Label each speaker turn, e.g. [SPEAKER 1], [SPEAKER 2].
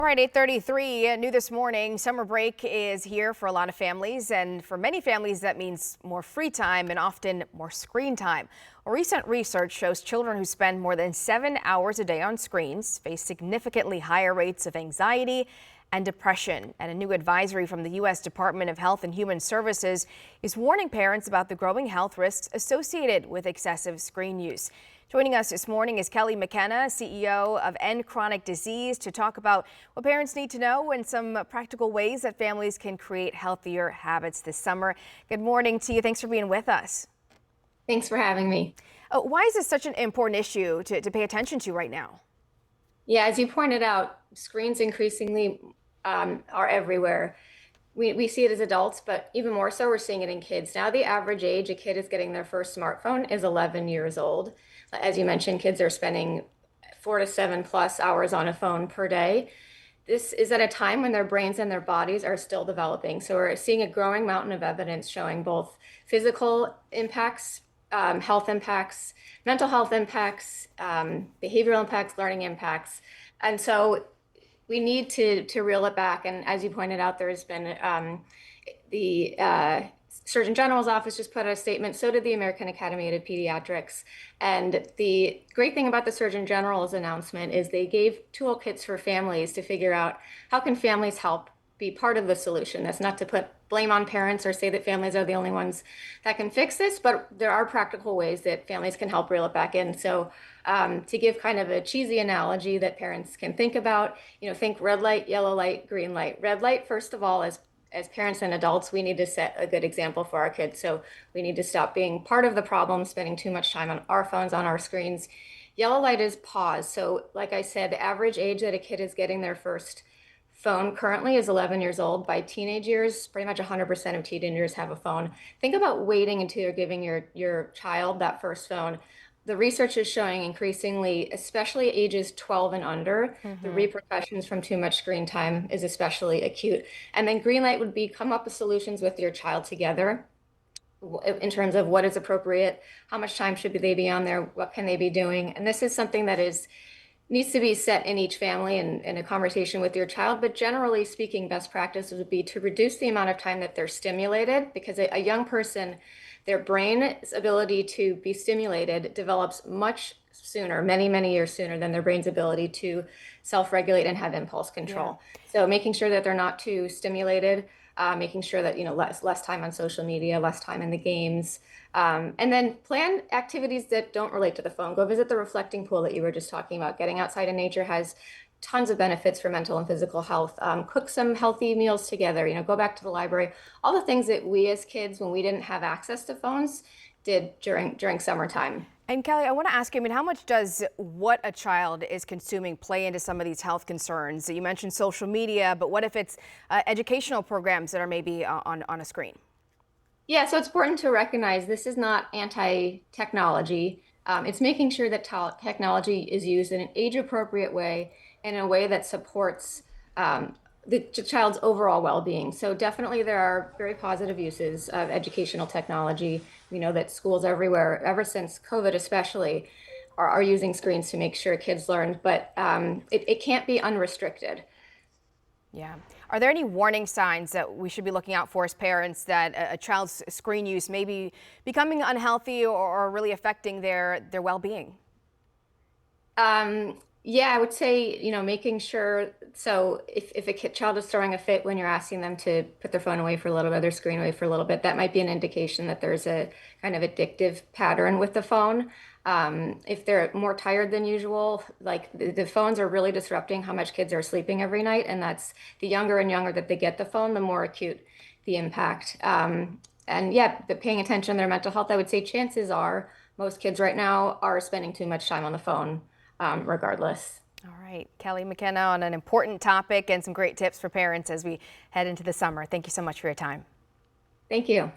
[SPEAKER 1] All right, 8:33 new this morning. Summer break is here for a lot of families, and for many families that means more free time and often more screen time. Recent research shows children who spend more than 7 hours a day on screens face significantly higher rates of anxiety and depression. And a new advisory from the U.S. Department of Health and Human Services is warning parents about the growing health risks associated with excessive screen use. Joining us this morning is Kelly McKenna, CEO of End Chronic Disease, to talk about what parents need to know and some practical ways that families can create healthier habits this summer. Good morning to you. Thanks for being with us.
[SPEAKER 2] Thanks for having me.
[SPEAKER 1] Why is this such an important issue to pay attention to right now?
[SPEAKER 2] Yeah, as you pointed out, screens increasingly are everywhere. We see it as adults, but even more so, we're seeing it in kids. Now, the average age a kid is getting their first smartphone is 11 years old. As you mentioned, kids are spending 4 to 7+ hours on a phone per day. This is at a time when their brains and their bodies are still developing. So we're seeing a growing mountain of evidence showing both physical impacts, health impacts, mental health impacts, behavioral impacts, learning impacts. And so we need to reel it back. And as you pointed out, there's been the Surgeon General's office just put out a statement. So did the American Academy of Pediatrics. And the great thing about the Surgeon General's announcement is they gave toolkits for families to figure out how can families help be part of the solution. That's not to put blame on parents or say that families are the only ones that can fix this, but there are practical ways that families can help reel it back in. So to give kind of a cheesy analogy that parents can think about, think red light, yellow light, green light. Red light, first of all, as parents and adults, we need to set a good example for our kids. So we need to stop being part of the problem, spending too much time on our phones, on our screens. Yellow light is pause. So like I said, the average age that a kid is getting their first phone currently is 11 years old. By teenage years, pretty much 100% of teenagers have a phone. Think about waiting until you're giving your child that first phone. The research is showing increasingly, especially ages 12 and under, the repercussions from too much screen time is especially acute. And then green light would be come up with solutions with your child together in terms of what is appropriate, how much time should they be on there, what can they be doing. And this is something that needs to be set in each family and in a conversation with your child. But generally speaking, best practices would be to reduce the amount of time that they're stimulated, because a young person, their brain's ability to be stimulated develops much sooner, many, many years sooner than their brain's ability to self-regulate and have impulse control. Yeah. So making sure that they're not too stimulated, making sure that, less time on social media, less time in the games, and then plan activities that don't relate to the phone. Go visit the reflecting pool that you were just talking about. Getting outside in nature has tons of benefits for mental and physical health. Cook some healthy meals together, go back to the library. All the things that we as kids, when we didn't have access to phones, did during summertime.
[SPEAKER 1] And Kelly, I want to ask you, how much does what a child is consuming play into some of these health concerns? You mentioned social media, but what if it's educational programs that are maybe on a screen?
[SPEAKER 2] Yeah, so it's important to recognize this is not anti-technology. It's making sure that technology is used in an age-appropriate way, in a way that supports the child's overall well-being. So definitely there are very positive uses of educational technology. We know that schools everywhere, ever since COVID especially, are using screens to make sure kids learn, but it can't be unrestricted.
[SPEAKER 1] Yeah. Are there any warning signs that we should be looking out for as parents that a child's screen use may be becoming unhealthy or really affecting their well-being?
[SPEAKER 2] Yeah, I would say, making sure, so if a child is throwing a fit when you're asking them to put their phone away for a little bit, their screen away for a little bit, that might be an indication that there's a kind of addictive pattern with the phone. If they're more tired than usual, like the phones are really disrupting how much kids are sleeping every night. And that's the younger and younger that they get the phone, the more acute the impact. And yeah, paying attention to their mental health, I would say chances are most kids right now are spending too much time on the phone. Regardless.
[SPEAKER 1] All right, Kelly McKenna on an important topic and some great tips for parents as we head into the summer. Thank you so much for your time.
[SPEAKER 2] Thank you.